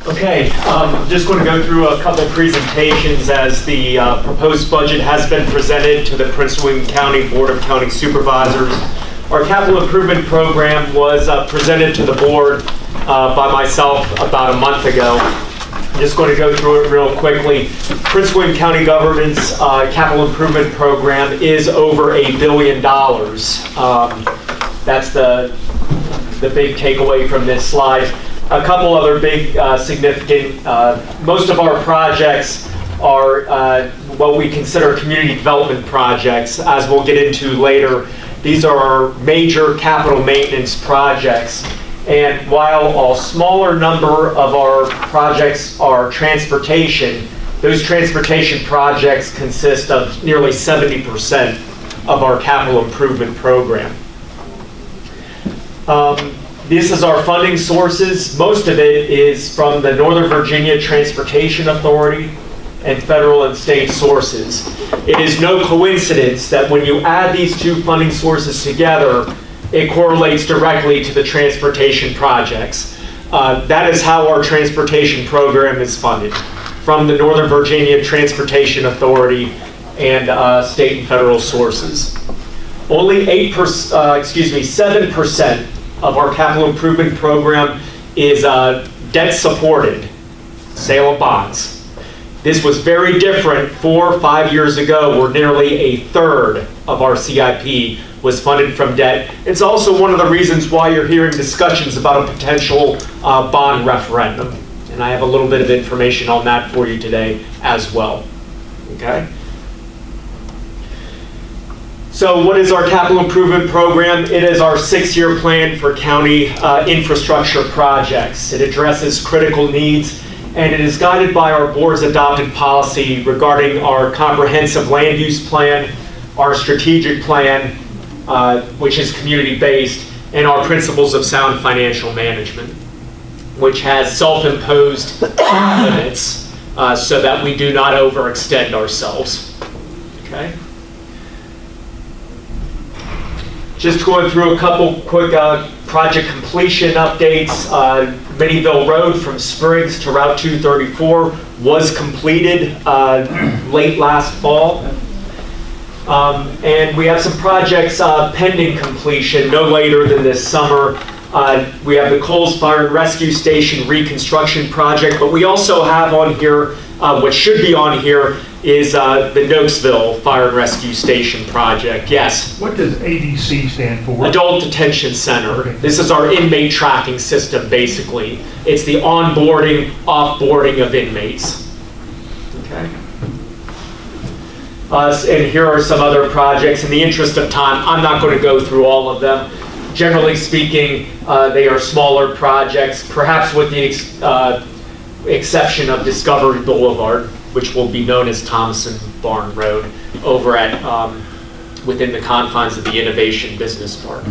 Okay, I'm just going to go through a couple presentations as the proposed budget has been presented to the Prince William County Board of County Supervisors. Our capital improvement program was presented to the board by myself about a month ago. I'm just going to go through it real quickly. Prince William County government's capital improvement program is over $1 billion. That's the big takeaway from this slide. A couple other big significant, most of our projects are what we consider community development projects, as we'll get into later. These are our major capital maintenance projects. And while a smaller number of our projects are transportation, those transportation projects consist of nearly 70% of our capital improvement program. This is our funding sources. Most of it is from the Northern Virginia Transportation Authority and federal and state sources. It is no coincidence that when you add these two funding sources together, it correlates directly to the transportation projects. That is how our transportation program is funded, from the Northern Virginia Transportation Authority and state and federal sources. Only 7% of our capital improvement program is debt supported, sale of bonds. This was very different 4 or 5 years ago, where nearly a third of our CIP was funded from debt. It's also one of the reasons why you're hearing discussions about a potential bond referendum. And I have a little bit of information on that for you today as well. Okay? So what is our capital improvement program? It is our 6-year plan for county infrastructure projects. It addresses critical needs, and it is guided by our board's adopted policy regarding our comprehensive land use plan, our strategic plan, which is community-based, and our principles of sound financial management, which has self-imposed limits so that we do not overextend ourselves. Okay? Just going through a couple quick project completion updates. Minnieville Road from Spriggs to Route 234 was completed late last fall. And we have some projects pending completion no later than this summer. We have the Coles Fire and Rescue Station reconstruction project, but we also have on here, what should be on here, is the Nokesville Fire and Rescue Station project. Yes? What does ADC stand for? Adult Detention Center. Okay. This is our inmate tracking system, basically. It's the onboarding, offboarding of inmates. Okay. And here are some other projects. In the interest of time, I'm not going to go through all of them. Generally speaking, they are smaller projects, perhaps with the exception of Discovery Boulevard, which will be known as Thomason Barn Road, over at within the confines of the Innovation Business Park.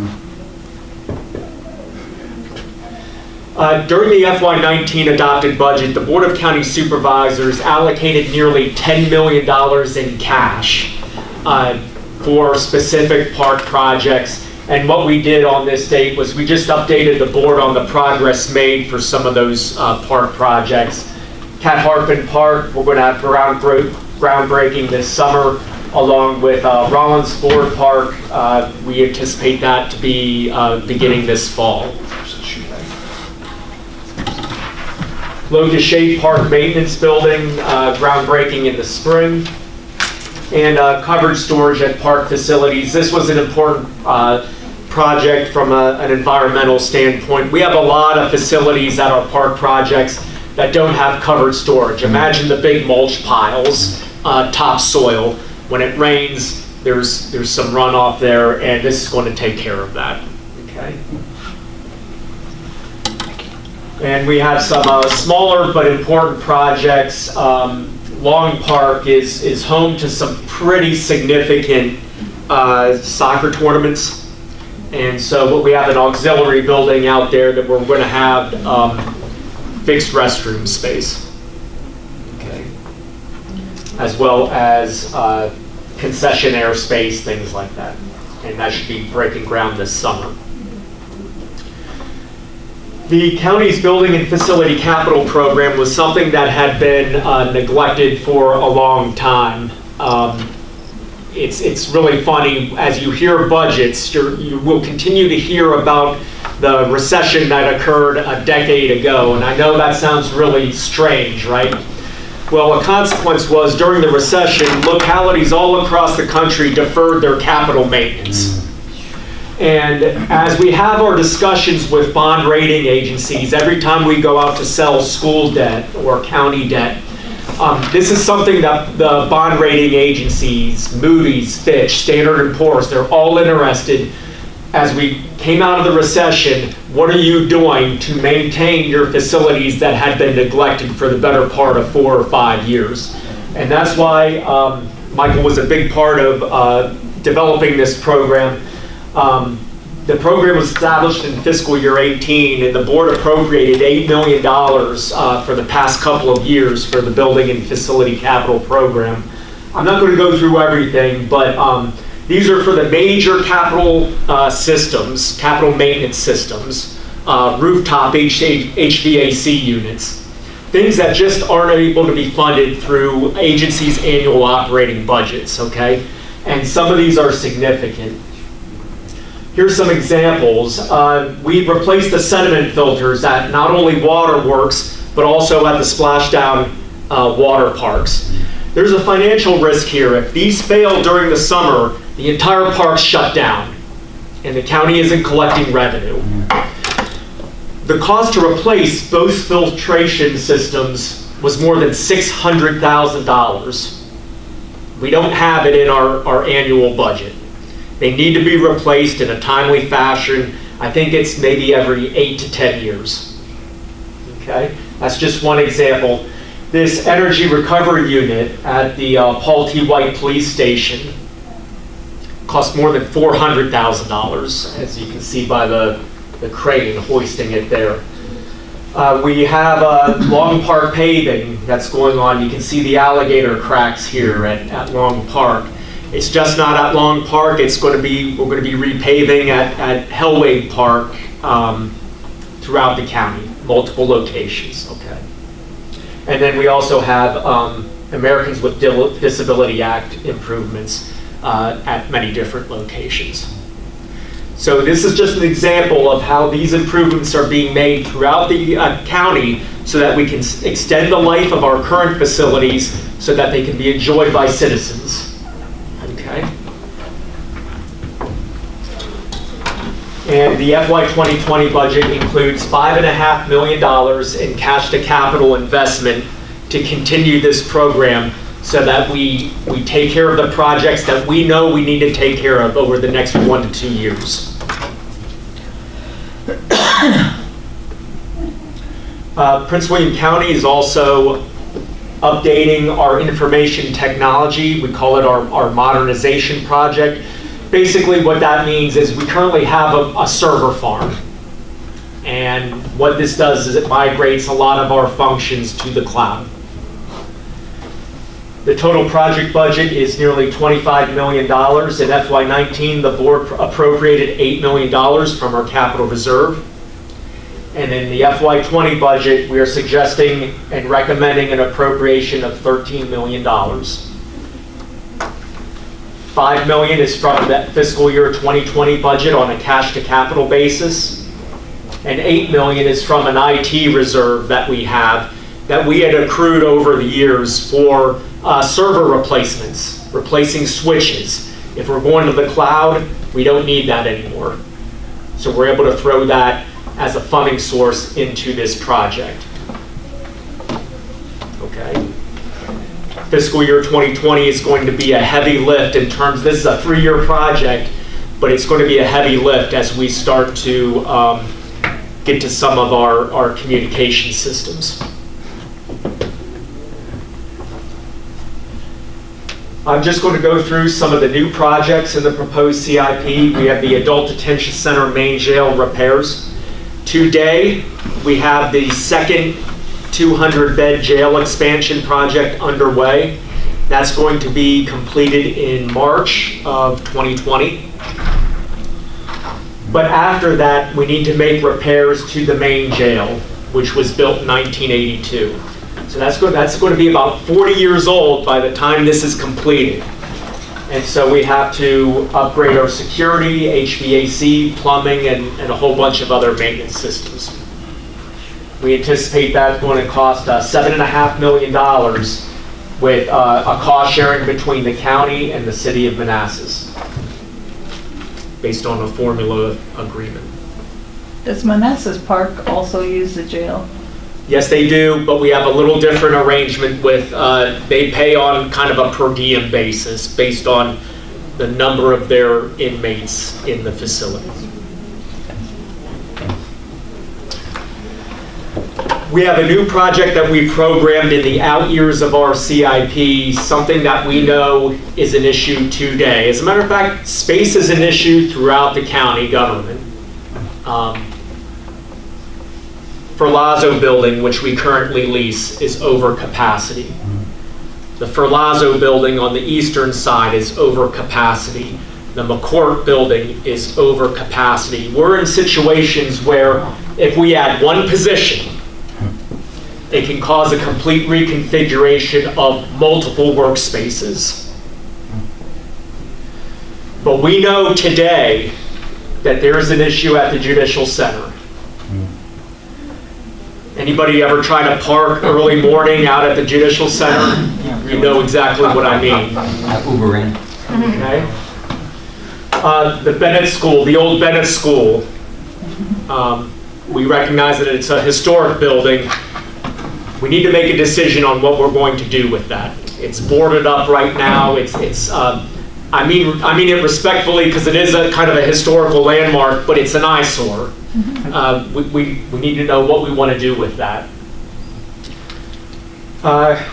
During the FY19 adopted budget, the Board of County Supervisors allocated nearly $10 million in cash for specific park projects. And what we did on this date was we just updated the board on the progress made for some of those park projects. Cat Harpin Park, we're going to have groundbreaking this summer, along with Rollins Ford Park. We anticipate that to be beginning this fall. Locust Shade Park Maintenance Building, groundbreaking in the spring. And covered storage at park facilities. This was an important project from an environmental standpoint. We have a lot of facilities at our park projects that don't have covered storage. Imagine the big mulch piles, topsoil. When it rains, there's some runoff there, and this is going to take care of that. Okay. And we have some smaller but important projects. Long Park is home to some pretty significant soccer tournaments. And so what we have an auxiliary building out there that we're going to have fixed restroom space. Okay. As well as concessionaire space, things like that. And that should be breaking ground this summer. The county's building and facility capital program was something that had been neglected for a long time. It's really funny, as you hear budgets, you will continue to hear about the recession that occurred a decade ago, and I know that sounds really strange, right? Well, a consequence was during the recession, localities all across the country deferred their capital maintenance. And as we have our discussions with bond rating agencies, every time we go out to sell school debt or county debt, this is something that the bond rating agencies, Moody's, Fitch, Standard & Poor's, they're all interested. As we came out of the recession, what are you doing to maintain your facilities that had been neglected for the better part of 4 or 5 years? And that's why Michael was a big part of developing this program. The program was established in fiscal year 18, and the board appropriated $8 million for the past couple of years for the building and facility capital program. I'm not going to go through everything, but these are for the major capital systems, capital maintenance systems, rooftop HVAC units, things that just aren't able to be funded through agencies' annual operating budgets, okay? And some of these are significant. Here's some examples. We replaced the sediment filters at not only waterworks, but also at the splashdown water parks. There's a financial risk here. If these fail during the summer, the entire park's shut down, and the county isn't collecting revenue. The cost to replace both filtration systems was more than $600,000. We don't have it in our annual budget. They need to be replaced in a timely fashion. I think it's maybe every 8 to 10 years. Okay, that's just one example. This energy recovery unit at the Paul T. White Police Station cost more than $400,000, as you can see by the crane hoisting it there. We have Long Park paving that's going on. You can see the alligator cracks here at Long Park. It's just not at Long Park. We're going to be repaving at Hellway Park throughout the county, multiple locations. Okay. And then we also have Americans with Disability Act improvements at many different locations. So this is just an example of how these improvements are being made throughout the county so that we can extend the life of our current facilities so that they can be enjoyed by citizens. Okay. And the FY 2020 budget includes $5.5 million in cash to capital investment to continue this program so that we take care of the projects that we know we need to take care of over the next 1 to 2 years. Prince William County is also updating our information technology. We call it our Modernization project. Basically what that means is we currently have a server farm. And what this does is it migrates a lot of our functions to the cloud. The total project budget is nearly $25 million. In FY19, the board appropriated $8 million from our capital reserve. And in the FY20 budget, we are suggesting and recommending an appropriation of $13 million. $5 million is from that fiscal year 2020 budget on a cash to capital basis. And $8 million is from an IT reserve that we have that we had accrued over the years for server replacements, replacing switches. If we're going to the cloud, we don't need that anymore. So we're able to throw that as a funding source into this project. Okay. Fiscal year 2020 is going to be a heavy lift in terms, this is a 3-year project, but it's going to be a heavy lift as we start to get to some of our communication systems. I'm just going to go through some of the new projects in the proposed CIP. We have the Adult Detention Center main jail repairs. Today, we have the second 200-bed jail expansion project underway. That's going to be completed in March of 2020. But after that, we need to make repairs to the main jail, which was built in 1982. So that's going to be about 40 years old by the time this is completed. And so we have to upgrade our security, HVAC, plumbing, and a whole bunch of other maintenance systems. We anticipate that's going to cost $7.5 million with a cost sharing between the county and the city of Manassas, based on a formula agreement. Does Manassas Park also use the jail? Yes, they do, but we have a little different arrangement with, they pay on kind of a per diem basis based on the number of their inmates in the facility. We have a new project that we programmed in the out years of our CIP, something that we know is an issue today. As a matter of fact, space is an issue throughout the county government. Ferlazzo building, which we currently lease, is over capacity. The Ferlazzo building on the eastern side is over capacity. The McCourt building is over capacity. We're in situations where if we add one position, it can cause a complete reconfiguration of multiple workspaces. But we know today that there is an issue at the Judicial Center. Anybody ever try to park early morning out at the Judicial Center? You know exactly what I mean. Uber in. Okay. The Bennett School, the old Bennett School, we recognize that it's a historic building. We need to make a decision on what we're going to do with that. It's boarded up right now. I mean it respectfully because it is a kind of a historical landmark, but it's an eyesore. We need to know what we want to do with that.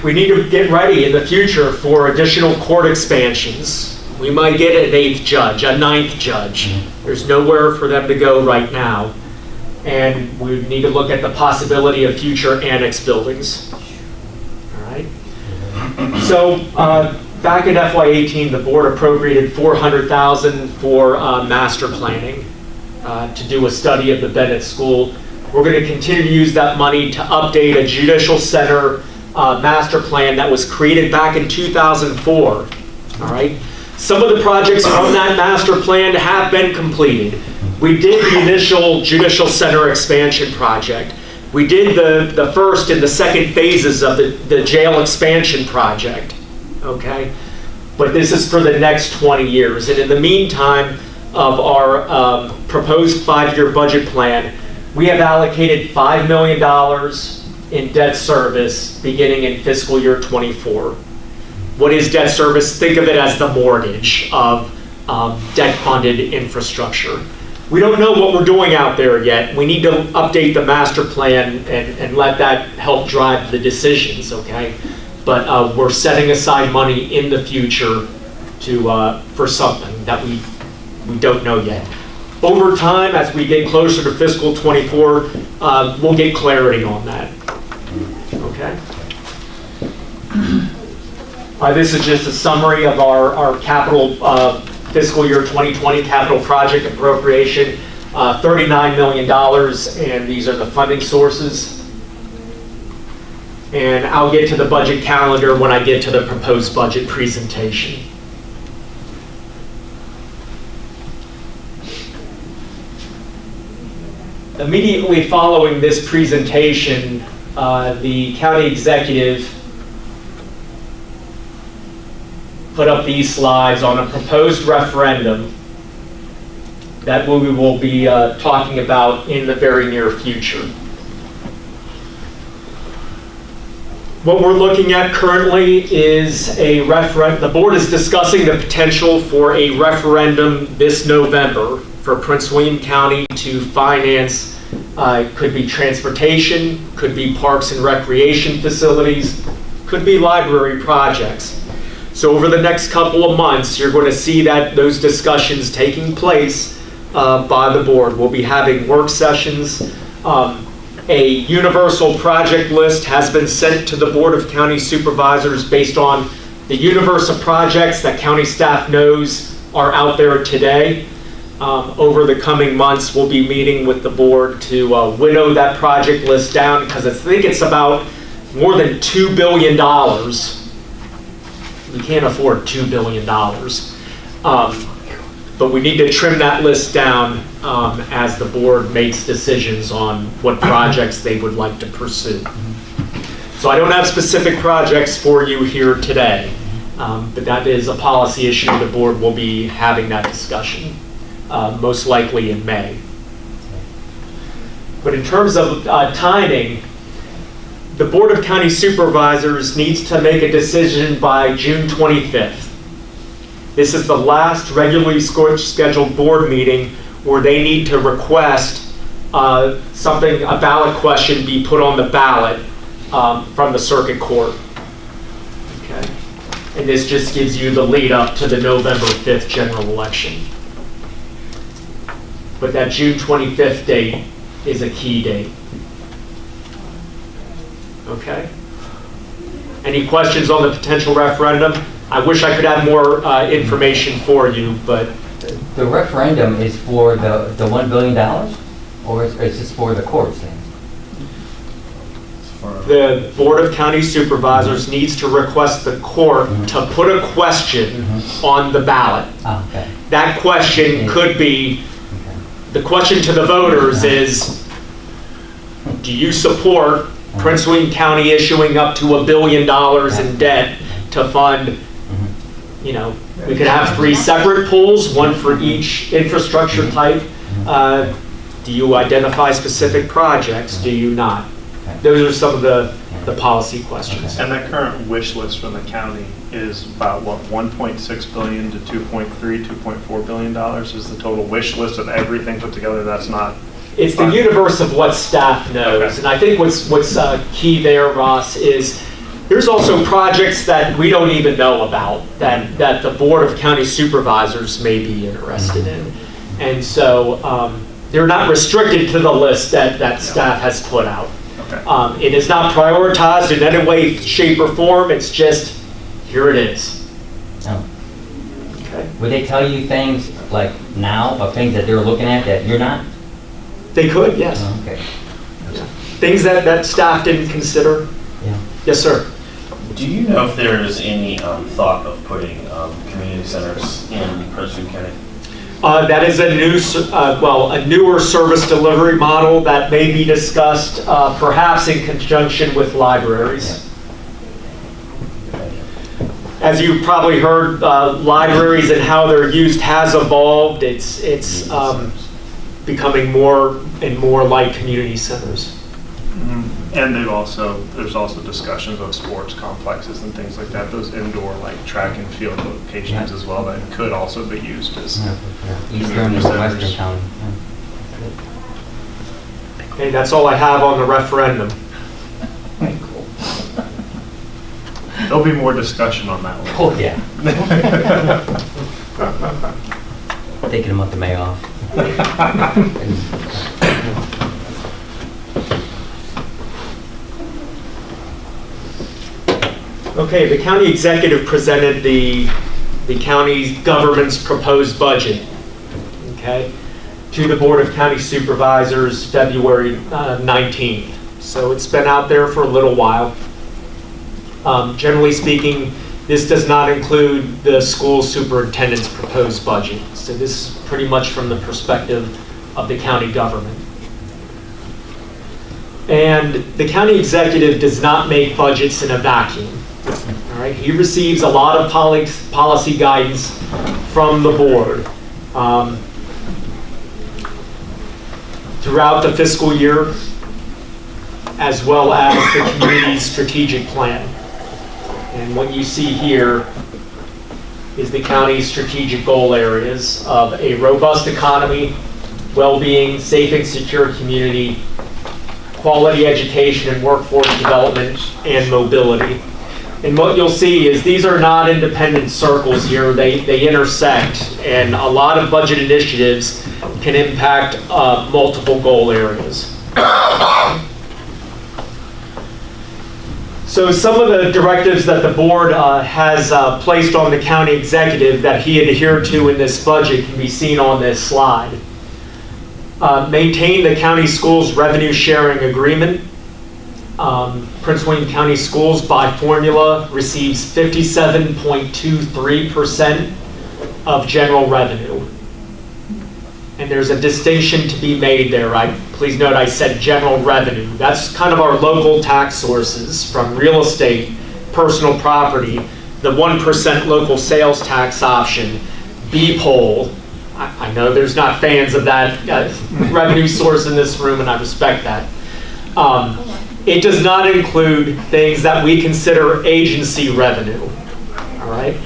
We need to get ready in the future for additional court expansions. We might get an 8th judge, a 9th judge. There's nowhere for them to go right now. And we need to look at the possibility of future annex buildings. All right. So back in FY18, the board appropriated $400,000 for master planning to do a study of the Bennett School. We're going to continue to use that money to update a Judicial Center master plan that was created back in 2004. All right. Some of the projects from that master plan have been completed. We did the initial Judicial Center expansion project. We did the first and the second phases of the jail expansion project, okay? But this is for the next 20 years. And in the meantime of our proposed 5-year budget plan, we have allocated $5 million in debt service beginning in fiscal year 24. What is debt service? Think of it as the mortgage of debt-funded infrastructure. We don't know what we're doing out there yet. We need to update the master plan and let that help drive the decisions, okay? But we're setting aside money in the future for something that we don't know yet. Over time, as we get closer to fiscal 24, we'll get clarity on that, okay? This is just a summary of our capital fiscal year 2020 capital project appropriation, $39 million, and these are the funding sources. And I'll get to the budget calendar when I get to the proposed budget presentation. Immediately following this presentation, the county executive put up these slides on a proposed referendum that we will be talking about in the very near future. What we're looking at currently is a referendum. The board is discussing the potential for a referendum this November for Prince William County to finance, could be transportation, could be parks and recreation facilities, could be library projects. So over the next couple of months, you're going to see that those discussions taking place by the board. We'll be having work sessions. A universal project list has been sent to the Board of County Supervisors based on the universe of projects that county staff knows are out there today. over the coming months, we'll be meeting with the board to winnow that project list down, because I think it's about more than $2 billion. We can't afford $2 billion. But we need to trim that list down as the board makes decisions on what projects they would like to pursue. So I don't have specific projects for you here today, but that is a policy issue. The board will be having that discussion, most likely in May. But in terms of timing, the Board of County Supervisors needs to make a decision by June 25th. This is the last regularly scheduled board meeting where they need to request a ballot question be put on the ballot from the circuit court. Okay. And this just gives you the lead up to the November 5th general election. But that June 25th date is a key date. Okay. Any questions on the potential referendum? I wish I could have more information for you, but... The referendum is for the $1 billion? Or is this for the courts then? The Board of County Supervisors needs to request the court to put a question on the ballot. Oh, okay. That question could be, the question to the voters is, do you support Prince William County issuing up to $1 billion in debt to fund, you know, we could have 3 separate pools, one for each infrastructure type. Do you identify specific projects? Do you not? Those are some of the policy questions. And the current wish list from the county is about, what, $1.6 billion to $2.4 billion is the total wish list of everything put together. That's not... It's the universe of what staff knows. Okay. And I think what's key there, Ross, is there's also projects that we don't even know about that the Board of County Supervisors may be interested in. And so they're not restricted to the list that staff has put out. Okay. It is not prioritized in any way, shape, or form. It's just, here it is. Oh. Okay. Would they tell you things like now of things that they're looking at that you're not? They could, yes. Oh, okay. Things that staff didn't consider. Yeah. Yes, sir. Do you know if there is any thought of putting community centers in Prince William County? That is a newer service delivery model that may be discussed perhaps in conjunction with libraries. As you've probably heard, libraries and how they're used has evolved. It's becoming more and more like community centers. And there's also discussions of sports complexes and things like that, those indoor like track and field locations as well that could also be used as Eastern and Western County. Okay, that's all I have on the referendum. There'll be more discussion on that one. Oh, yeah. Taking a month of May off. Okay, the county executive presented the county government's proposed budget, okay, to the Board of County Supervisors February 19th. So it's been out there for a little while. Generally speaking, this does not include the school superintendent's proposed budget. So this is pretty much from the perspective of the county government. And the county executive does not make budgets in a vacuum. All right, he receives a lot of policy guidance from the board throughout the fiscal year, as well as the community's strategic plan. And what you see here is the county's strategic goal areas of a robust economy, well-being, safe and secure community, quality education and workforce development, and mobility. And what you'll see is these are not independent circles here, they intersect, and a lot of budget initiatives can impact multiple goal areas. So some of the directives that the board has placed on the county executive that he adhered to in this budget can be seen on this slide. Maintain the county schools revenue sharing agreement. Prince William County Schools by formula receives 57.23% of general revenue. And there's a distinction to be made there. Please note I said general revenue. That's kind of our local tax sources from real estate, personal property, the 1% local sales tax option, B-poll. I know there's not fans of that revenue source in this room, and I respect that. It does not include things that we consider agency revenue, all right?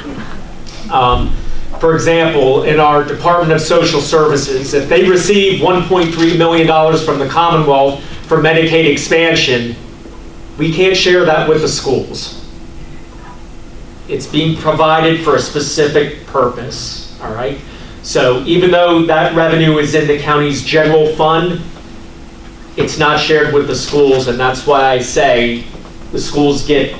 For example, in our Department of Social Services, if they receive $1.3 million from the Commonwealth for Medicaid expansion, we can't share that with the schools. It's being provided for a specific purpose, all right? So even though that revenue is in the county's general fund, it's not shared with the schools, and that's why I say the schools get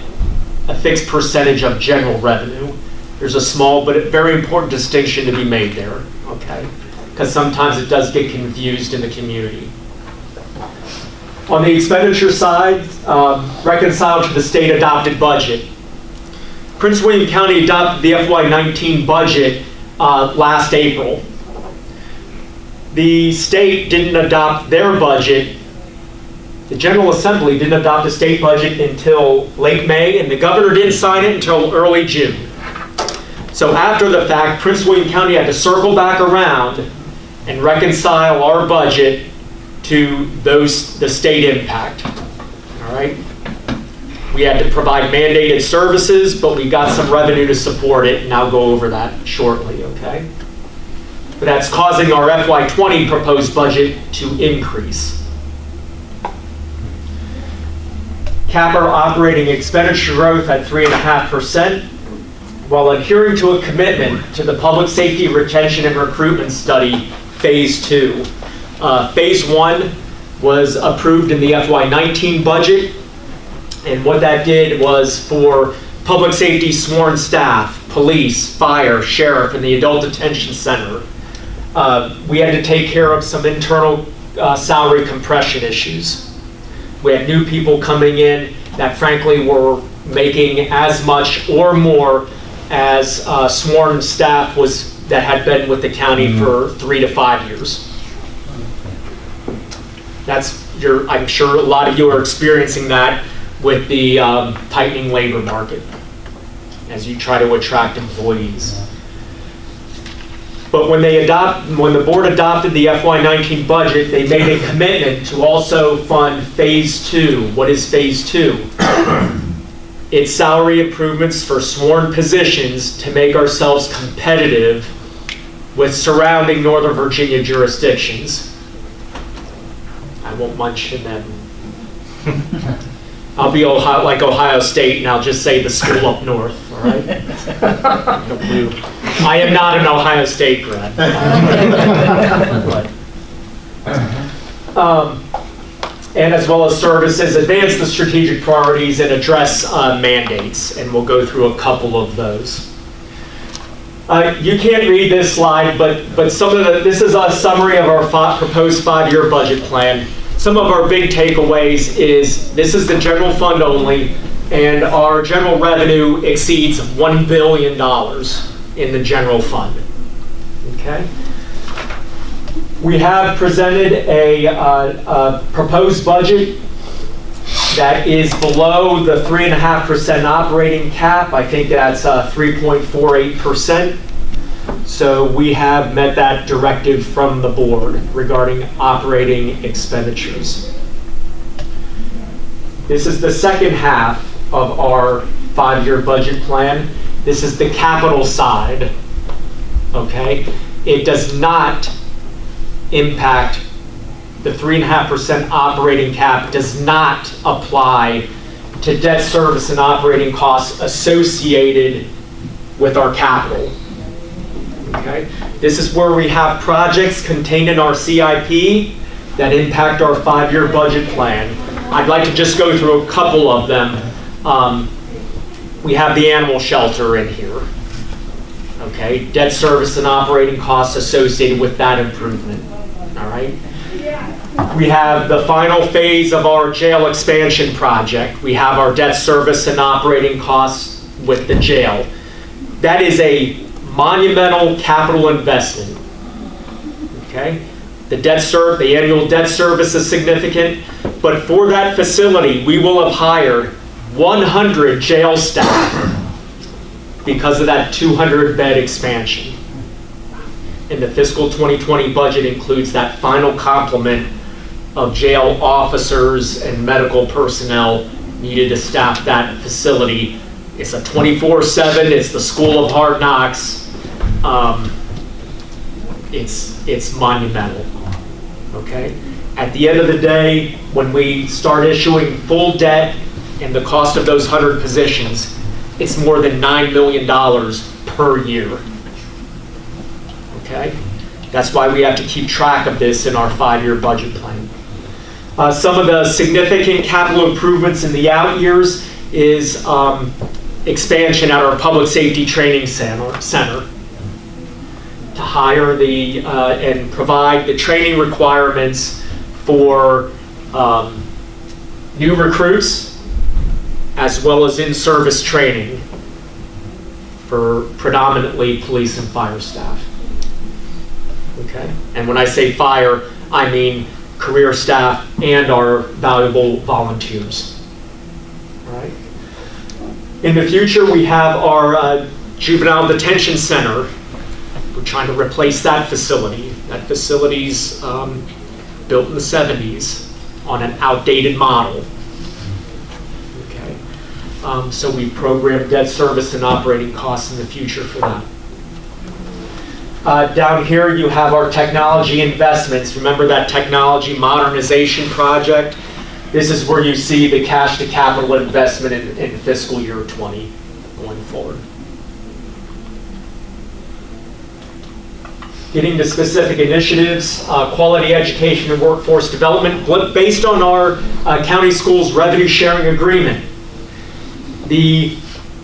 a fixed percentage of general revenue. There's a small but very important distinction to be made there, okay? Because sometimes it does get confused in the community. On the expenditure side, reconciled to the state adopted budget. Prince William County adopted the FY19 budget last April. The state didn't adopt their budget. The General Assembly didn't adopt the state budget until late May, and the governor didn't sign it until early June. So after the fact, Prince William County had to circle back around and reconcile our budget to the state impact, all right? We had to provide mandated services, but we got some revenue to support it, and I'll go over that shortly, okay? But that's causing our FY20 proposed budget to increase. Cap our operating expenditure growth at 3.5%, while adhering to a commitment to the Public Safety Retention and Recruitment Study, Phase 2. Phase 1 was approved in the FY19 budget, and what that did was for public safety sworn staff, police, fire, sheriff, and the adult detention center, we had to take care of some internal salary compression issues. We had new people coming in that frankly were making as much or more as sworn staff that had been with the county for 3 to 5 years. I'm sure a lot of you are experiencing that with the tightening labor market as you try to attract employees. But when the board adopted the FY19 budget, they made a commitment to also fund Phase 2. What is Phase 2? It's salary improvements for sworn positions to make ourselves competitive with surrounding Northern Virginia jurisdictions. I won't mention them. I'll be like Ohio State, and I'll just say the school up north, all right? I am not an Ohio State grad. And as well as services, advance the strategic priorities and address mandates, and we'll go through a couple of those. You can't read this slide, but this is a summary of our proposed 5-year budget plan. Some of our big takeaways is this is the general fund only, and our general revenue exceeds $1 billion in the general fund. Okay? We have presented a proposed budget that is below the 3.5% operating cap. I think that's 3.48%. So we have met that directive from the board regarding operating expenditures. This is the second half of our 5-year budget plan. This is the capital side, okay? It does not impact the 3.5% operating cap, does not apply to debt service and operating costs associated with our capital. Okay? This is where we have projects contained in our CIP that impact our 5-year budget plan. I'd like to just go through a couple of them. We have the animal shelter in here. Okay, debt service and operating costs associated with that improvement. All right. We have the final phase of our jail expansion project. We have our debt service and operating costs with the jail. That is a monumental capital investment. Okay, the annual debt service is significant, but for that facility, we will have hired 100 jail staff because of that 200-bed expansion. And the fiscal 2020 budget includes that final complement of jail officers and medical personnel needed to staff that facility. It's a 24/7, it's the school of hard knocks. It's monumental, okay? At the end of the day, when we start issuing full debt and the cost of those 100 positions, it's more than $9 million per year, okay? That's why we have to keep track of this in our 5-year budget plan. Some of the significant capital improvements in the out years is expansion at our public safety training center to hire and provide the training requirements for new recruits as well as in-service training for predominantly police and fire staff. Okay, and when I say fire, I mean career staff and our valuable volunteers. All right. In the future, we have our juvenile detention center. We're trying to replace that facility. That facility's built in the 70s on an outdated model. Okay, so we've programmed debt service and operating costs in the future for that. Down here, you have our technology investments. Remember that technology modernization project? This is where you see the cash to capital investment in fiscal year 20 going forward. Getting to specific initiatives, quality education and workforce development, based on our county schools revenue sharing agreement. The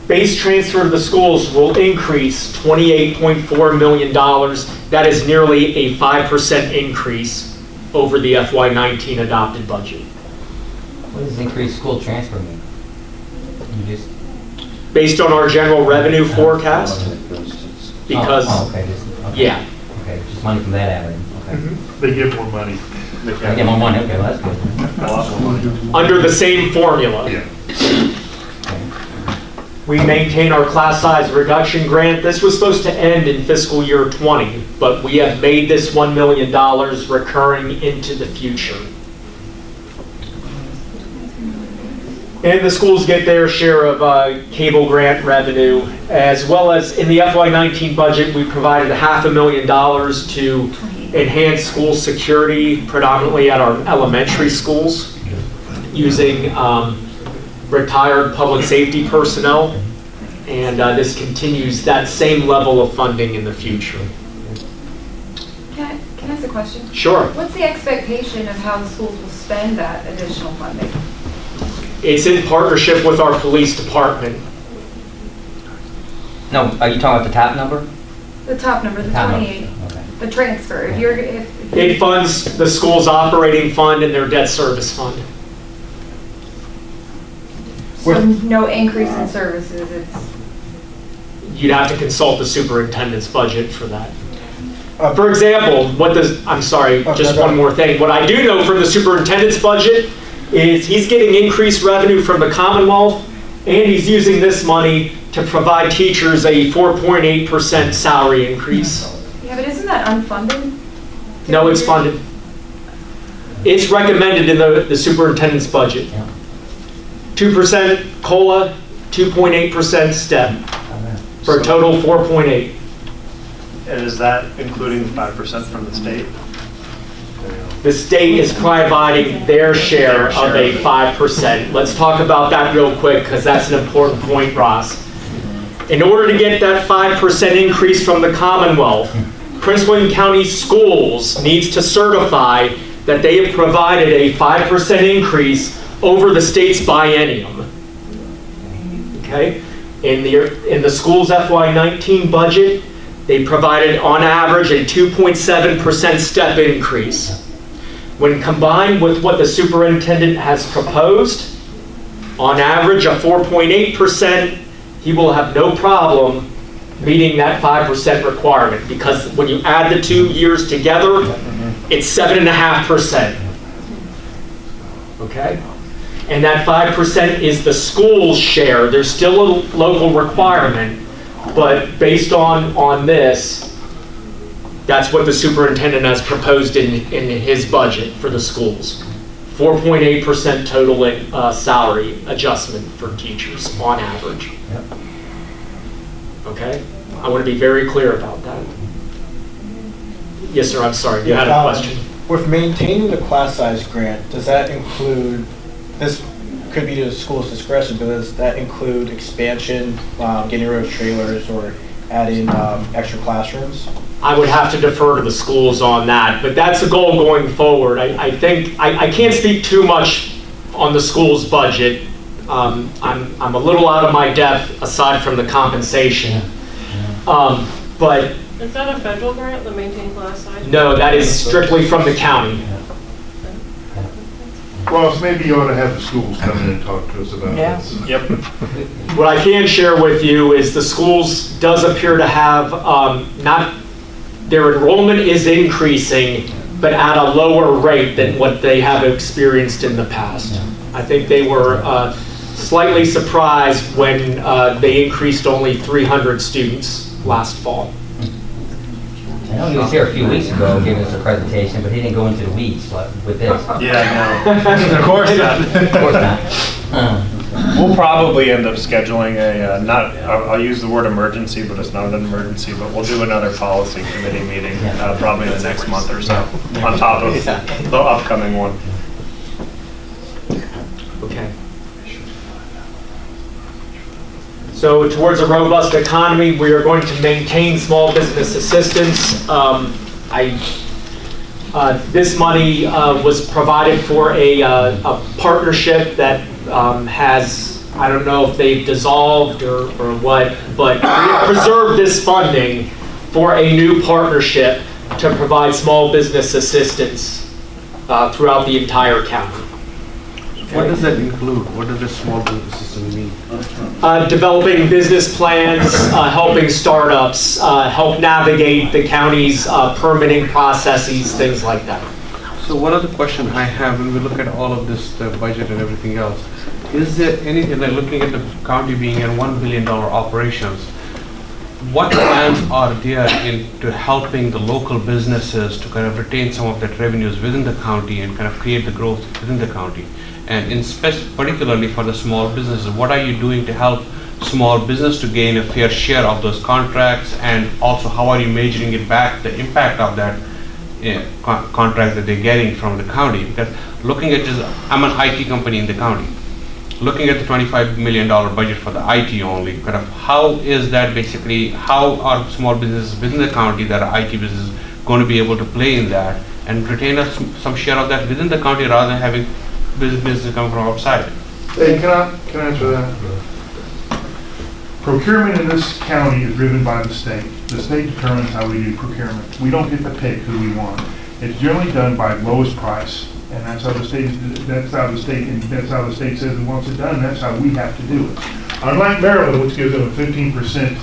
base transfer to the schools will increase $28.4 million. That is nearly a 5% increase over the FY19 adopted budget. What does increased school transfer mean? You just... Based on our general revenue forecast, because, okay. yeah. Okay, just money from that avenue, okay. Mhm. They get more money. I get more money, okay, well, that's good. A lot more money. Under the same formula. Yeah. We maintain our class size reduction grant. This was supposed to end in fiscal year 20, but we have made this $1 million recurring into the future. And the schools get their share of cable grant revenue, as well as in the FY19 budget, we provided $500,000 to enhance school security, predominantly at our elementary schools, using retired public safety personnel, and this continues that same level of funding in the future. Can I ask a question? Sure. What's the expectation of how the schools will spend that additional funding? It's in partnership with our police department. No, are you talking about the top number? The top number, the Top number, 28, okay. the transfer. If It funds the school's operating fund and their debt service fund. so no increase in services, it's, You'd have to consult the superintendent's budget for that. For example, just one more thing. What I do know from the superintendent's budget is he's getting increased revenue from the Commonwealth, and he's using this money to provide teachers a 4.8% salary increase. yeah, but isn't that unfunded? No, it's funded. It's recommended in the superintendent's budget. Yeah. 2% COLA, 2.8% STEM, for a total 4.8. And is that including the 5% from the state? The state is providing their share of a 5%. Let's talk about that real quick, because that's an important point, Ross. In order to get that 5% increase from the Commonwealth, Prince William County Schools needs to certify that they have provided a 5% increase over the state's biennium. Okay? In the school's FY19 budget, they provided on average a 2.7% step increase. When combined with what the superintendent has proposed, on average a 4.8%, he will have no problem meeting that 5% requirement, because when you add the 2 years together, it's 7.5%. Okay? And that 5% is the school's share. There's still a local requirement, but based on this, that's what the superintendent has proposed in his budget for the schools. 4.8% total salary adjustment for teachers on average. Yep. Okay? I want to be very clear about that. Yes, sir, I'm sorry, you had a question. With maintaining the class size grant, does that include, this could be to the school's discretion, but does that include expansion, getting rid of trailers, or adding extra classrooms? I would have to defer to the schools on that, but that's the goal going forward. I think, I can't speak too much on the school's budget. I'm a little out of my depth aside from the compensation. But Is that a federal grant, the maintain class size? no, that is strictly from the county. Well, so maybe you ought to have the schools come in and talk to us about Yeah. this. Yep. What I can share with you is the schools does appear to have their enrollment is increasing, but at a lower rate than what they have experienced in the past. I think they were slightly surprised when they increased only 300 students last fall. I know he was here a few weeks ago giving us a presentation, but he didn't go into the weeds with this. Yeah, I know. Of course not. Of course not. We'll probably end up scheduling I'll use the word emergency, but it's not an emergency, but we'll do another policy committee meeting probably in the next month or so, on top of the upcoming one. Okay. So towards a robust economy, we are going to maintain small business assistance. This money was provided for a partnership that has, I don't know if they've dissolved or what, but we have preserved this funding for a new partnership to provide small business assistance throughout the entire county. What does that include? What does the small business system mean? Developing business plans, helping startups, help navigate the county's permitting processes, things like that. So one other question I have when we look at all of this, the budget and everything else, is there anything, like looking at the county being a $1 billion operations, what plans are there into helping the local businesses to kind of retain some of that revenues within the county and kind of create the growth within the county? And particularly for the small businesses, what are you doing to help small business to gain a fair share of those contracts? And also, how are you measuring it back, the impact of that contract that they're getting from the county? Because looking at just, I'm an IT company in the county. Looking at the $25 million budget for the IT only, kind of how is that basically, how are small businesses within the county that are IT businesses going to be able to play in that and retain some share of that within the county rather than having business come from outside? Hey, can I answer that? Procurement in this county is driven by the state. The state determines how we do procurement. We don't get to pick who we want. It's generally done by lowest price, and that's how the state says it wants it done, and that's how we have to do it. Unlike Maryland, which gives them a 15%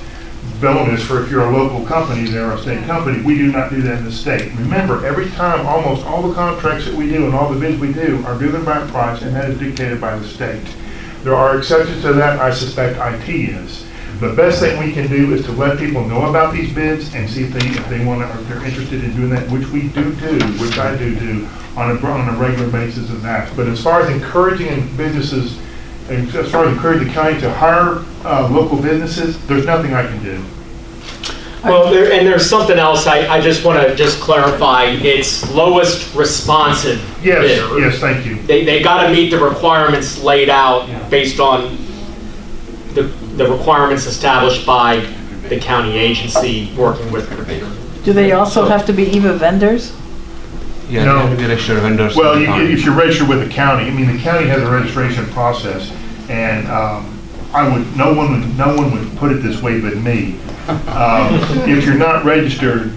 bonus for if you're a local company, they're a state company, we do not do that in the state. Remember, every time, almost all the contracts that we do and all the bids we do are driven by a price, and that is dictated by the state. There are exceptions to that. I suspect IT is. The best thing we can do is to let people know about these bids and see if they want to, or if they're interested in doing that, which we do, which I do on a regular basis of that. But as far as encouraging businesses, and as far as encouraging the county to hire local businesses, there's nothing I can do. Well, there's something else I just want to just clarify. It's lowest responsive bidder. Yes, thank you. They got to meet the requirements laid out based on the requirements established by the county agency working with the bidder. Do they also have to be EVA vendors? Yeah, No. they have to be registered vendors. Well, in the county. if you're registered with the county, I mean, the county has a registration process, and no one would put it this way but me. If you're not registered,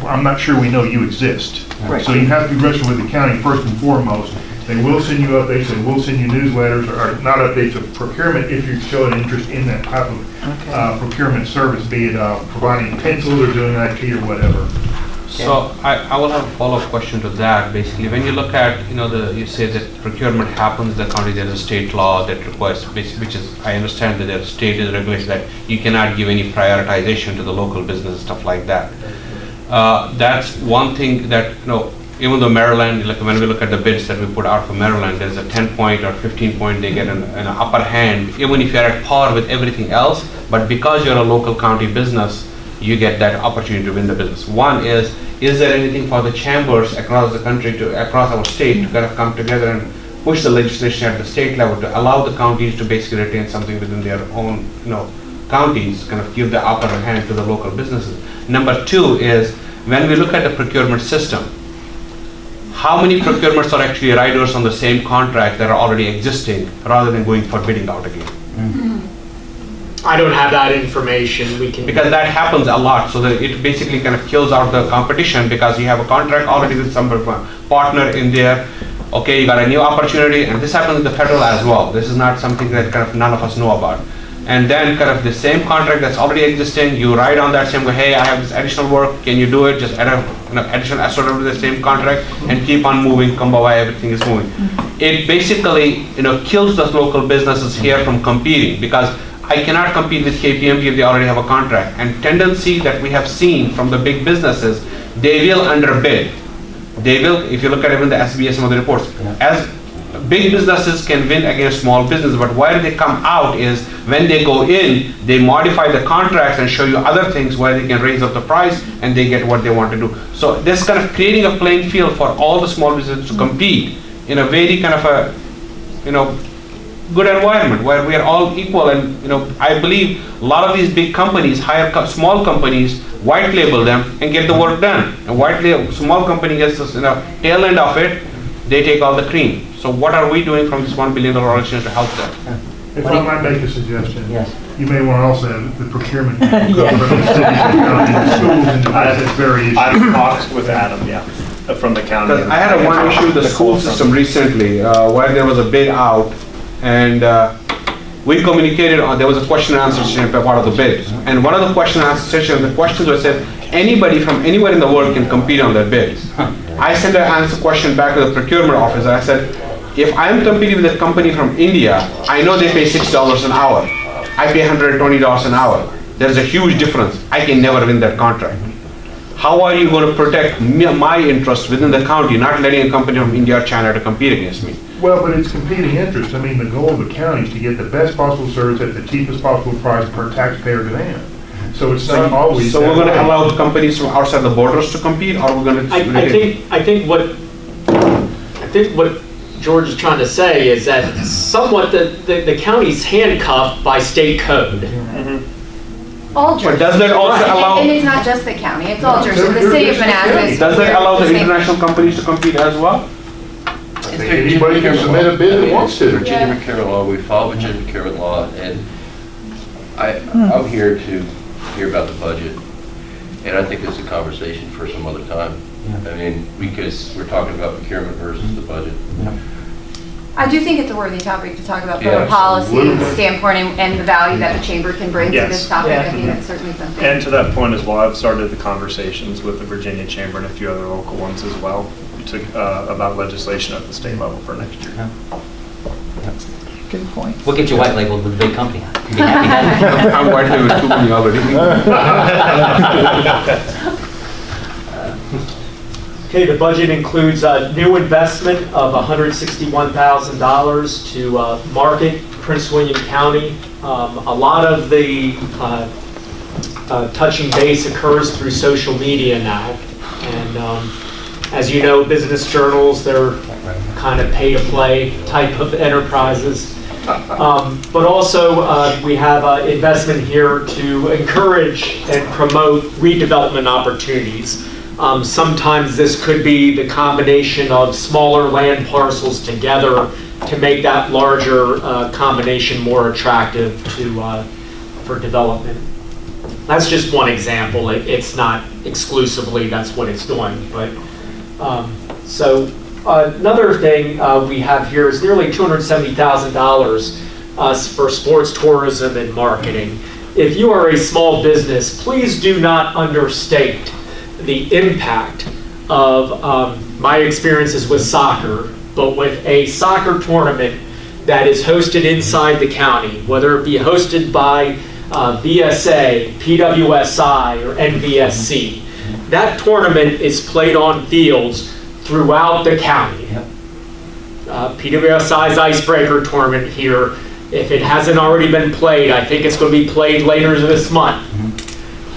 I'm not sure we know you exist. Right. So you have to be registered with the county first and foremost. They will send you updates, they will send you newsletters, or not updates of procurement if you show an interest in that type of procurement service, be it providing pencils or doing IT or whatever. So I will have a follow-up question to that. Basically, when you look at, you say that procurement happens in the county, there is a state law that requires, which is, I understand that there is state regulation that you cannot give any prioritization to the local business, stuff like that. That's one thing that, even though Maryland, like when we look at the bids that we put out for Maryland, there's a 10-point or 15-point, they get an upper hand, even if you're at par with everything else, but because you're a local county business, you get that opportunity to win the business. One is there anything for the chambers across the country, across our state, to kind of come together and push the legislation at the state level to allow the counties to basically retain something within their own, counties, kind of give the upper hand to the local businesses. Number two is, when we look at the procurement system, how many procurements are actually riders on the same contract that are already existing rather than going for bidding out again? I don't have that information. We can. Because that happens a lot, so that it basically kind of kills out the competition because you have a contract already with some partner in there. Okay, you got a new opportunity, and this happens in the federal as well. This is not something that kind of none of us know about. And then kind of the same contract that's already existing, you ride on that same, go, hey, I have this additional work, can you do it? Just add a additional asset to the same contract and keep on moving, Kumbaya, everything is moving. It basically, kills those local businesses here from competing, because I cannot compete with KPMG if they already have a contract. And tendency that we have seen from the big businesses, they will underbid. They will, if you look at even the SBS, some of the reports, as big businesses can win against small business, but where they come out is when they go in, they modify the contracts and show you other things where they can raise up the price and they get what they want to do. So this kind of creating a playing field for all the small businesses to compete in a very kind of a, good environment where we are all equal. And I believe a lot of these big companies hire small companies, white label them and get the work done. And white label, small company gets this, tail end of it, they take all the cream. So what are we doing from this $1 billion organization to help them? If I might make a suggestion, Yes. you may want to also have the procurement people come from the cities and counties, schools, and that's very issue. I've talked with Adam, from the county. Because I had one issue with the school system recently where there was a bid out, and we communicated on, there was a question and answer session part of the bid. And one of the question and answer sessions, the questions were said, anybody from anywhere in the world can compete on that bid. I sent an answer question back to the procurement office. I said, if I'm competing with a company from India, I know they pay $6 an hour. I pay $120 an hour. There's a huge difference. I can never win that contract. How are you going to protect my interest within the county, not letting a company from India or China to compete against me? Well, but it's competing interest. I mean, the goal of the county is to get the best possible service at the cheapest possible price per taxpayer demand. So it's not always. So we're going to allow companies from outside the borders to compete, or we're going to? I think what George is trying to say is that somewhat the county's handcuffed by state code. All But does that also allow? And it's not just the county, it's all jurisdictions. The city of Manassas. Does that allow the international companies to compete as well? Anybody can submit a bid that wants to. Virginia procurement law, we follow Virginia procurement law, and I'm here to hear about the budget, and I think it's a conversation for some other time. I mean, because we're talking about procurement versus the budget. I do think it's a worthy topic to talk about from Yeah, a policy absolutely. standpoint and the value that the chamber can bring to Yes. this topic. I think that's certainly something. And to that point as well, I've started the conversations with the Virginia Chamber and a few other local ones as well about legislation at the state level for next year. Good point. We'll get you white labeled with a big company. You'd be happy. I'm white labeled too many already. Okay, the budget includes a new investment of $161,000 to market Prince William County. A lot of the touching base occurs through social media now. And as you know, business journals, they're kind of pay-to-play type of enterprises. But also, we have investment here to encourage and promote redevelopment opportunities. Sometimes this could be the combination of smaller land parcels together to make that larger combination more attractive for development. That's just one example. It's not exclusively that's what it's doing, but so another thing we have here is nearly $270,000 for sports tourism and marketing. If you are a small business, please do not understate the impact of my experiences with soccer, but with a soccer tournament that is hosted inside the county, whether it be hosted by VSA, PWSI, or NVSC. That tournament is played on fields throughout the county. PWSI's Icebreaker tournament here, if it hasn't already been played, I think it's going to be played later this month.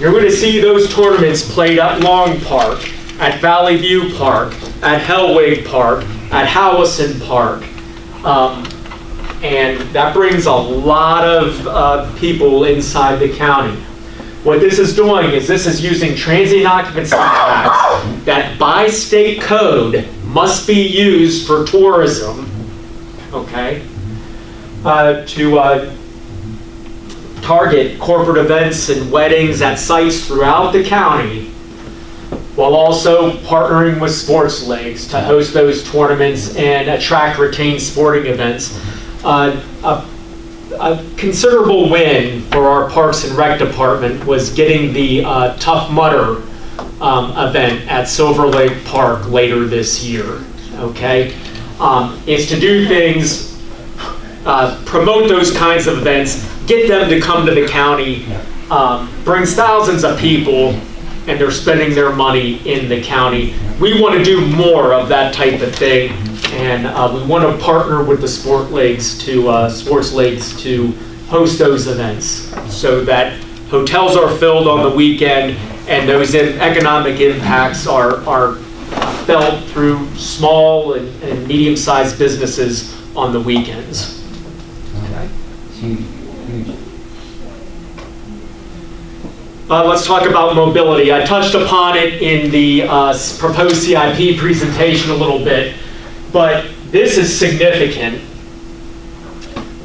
You're going to see those tournaments played at Long Park, at Valley View Park, at Hellwig Park, at Howison Park. And that brings a lot of people inside the county. What this is doing is this is using transient occupancy tax that by state code must be used for tourism, okay, to target corporate events and weddings at sites throughout the county, while also partnering with sports leagues to host those tournaments and attract, retain sporting events. A considerable win for our Parks and Rec department was getting the Tough Mudder event at Silver Lake Park later this year, okay? It's to do things, promote those kinds of events, get them to come to the county, brings thousands of people, and they're spending their money in the county. We want to do more of that type of thing, and we want to partner with the sports leagues to host those events so that hotels are filled on the weekend and those economic impacts are felt through small and medium-sized businesses on the weekends. Okay. Huge. Let's talk about mobility. I touched upon it in the proposed CIP presentation a little bit, but this is significant.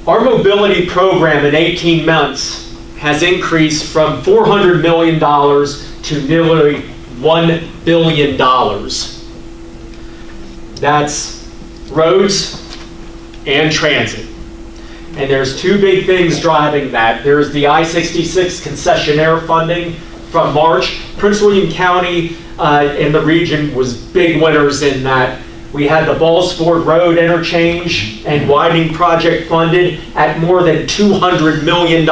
Our mobility program in 18 months has increased from $400 million to nearly $1 billion. That's roads and transit. And there's two big things driving that. There's the I-66 concessionaire funding from March. Prince William County and the region was big winners in that. We had the Ballsford Road interchange and widening project funded at more than $200 million.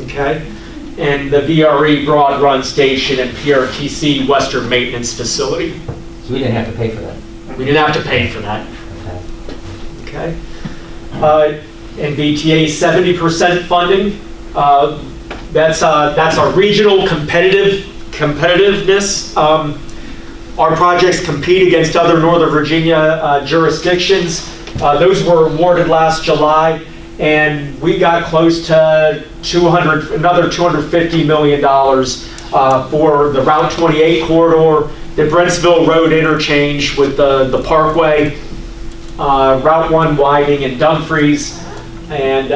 Okay? And the VRE Broad Run Station and PRTC Western Maintenance Facility. So we didn't have to pay for that? We didn't have to pay for that. Okay? NVTA 70% funding. That's our regional competitiveness. Our projects compete against other Northern Virginia jurisdictions. Those were awarded last July, and we got close to another $250 million for the Route 28 corridor, the Brentsville Road interchange with the Parkway, Route 1 widening in Dumfries, and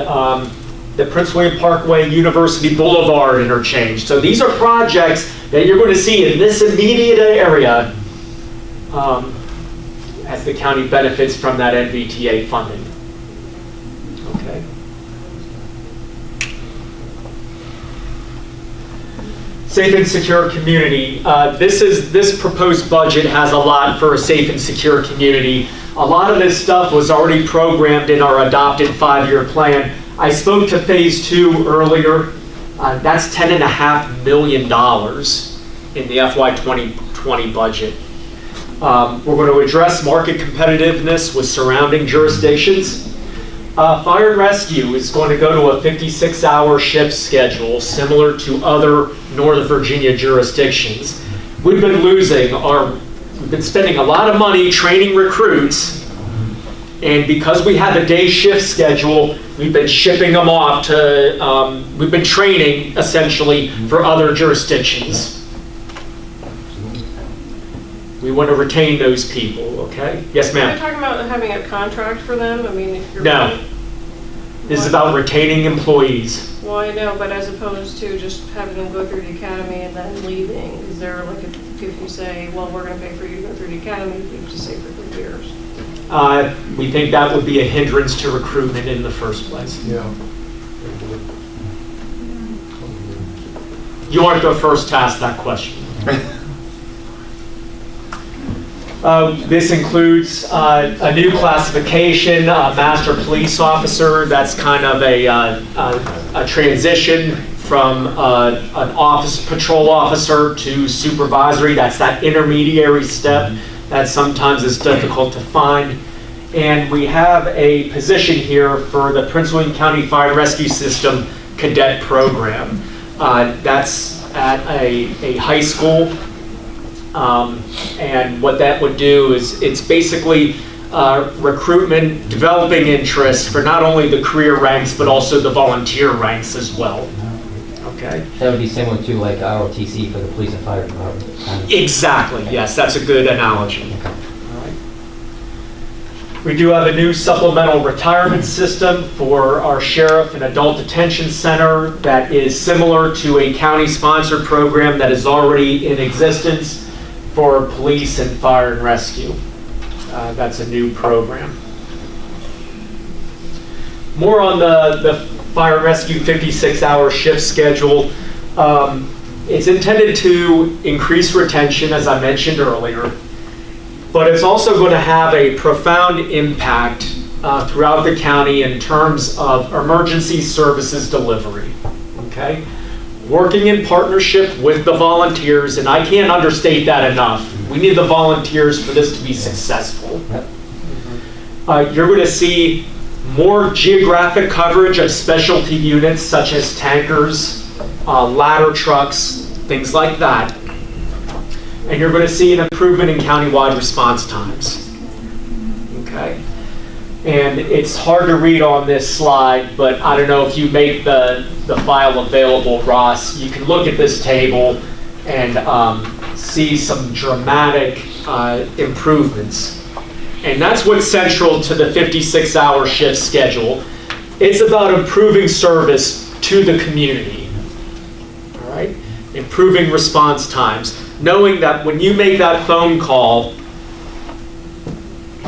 the Prince William Parkway University Boulevard interchange. So these are projects that you're going to see in this immediate area as the county benefits from that NVTA funding. Okay. Safe and secure community. This proposed budget has a lot for a safe and secure community. A lot of this stuff was already programmed in our adopted 5-year plan. I spoke to phase 2 earlier. That's $10.5 million in the FY 2020 budget. We're going to address market competitiveness with surrounding jurisdictions. Fire and rescue is going to go to a 56-hour shift schedule similar to other Northern Virginia jurisdictions. We've been spending a lot of money training recruits, and because we have a day shift schedule, we've been shipping them off to, we've been training essentially for other jurisdictions. We want to retain those people, okay? Yes, Are you ma'am? talking about having a contract for them? I mean, if you're. No. This is about retaining employees. Well, I know, but as opposed to just having them go through the academy and then leaving, is there like, if you say, well, we're gonna pay for you to go through the academy, you have to stay for 3 years? We think that would be a hindrance to recruitment in the first place. Yeah. You aren't the first to ask that question. This includes a new classification, master police officer. That's kind of a transition from an office patrol officer to supervisory. That's that intermediary step that sometimes is difficult to find. And we have a position here for the Prince William County Fire and Rescue System cadet program. That's at a high school. And what that would do is it's basically recruitment, developing interest for not only the career ranks, but also the volunteer ranks as well. Okay? That would be similar to like ROTC for the police and fire department. kind of. Exactly, yes, that's a good analogy. Okay. All right. We do have a new supplemental retirement system for our sheriff and adult detention center that is similar to a county-sponsored program that is already in existence for police and fire and rescue. That's a new program. More on the fire and rescue 56-hour shift schedule. It's intended to increase retention, as I mentioned earlier, but it's also going to have a profound impact throughout the county in terms of emergency services delivery. Okay? Working in partnership with the volunteers, and I can't understate that enough. We need the volunteers for this to be successful. You're going to see more geographic coverage of specialty units such as tankers, ladder trucks, things like that. And you're going to see an improvement in countywide response times. Okay? And it's hard to read on this slide, but I don't know if you make the file available, Ross. You can look at this table and see some dramatic improvements. And that's what's central to the 56-hour shift schedule. It's about improving service to the community. All right? Improving response times. Knowing that when you make that phone call,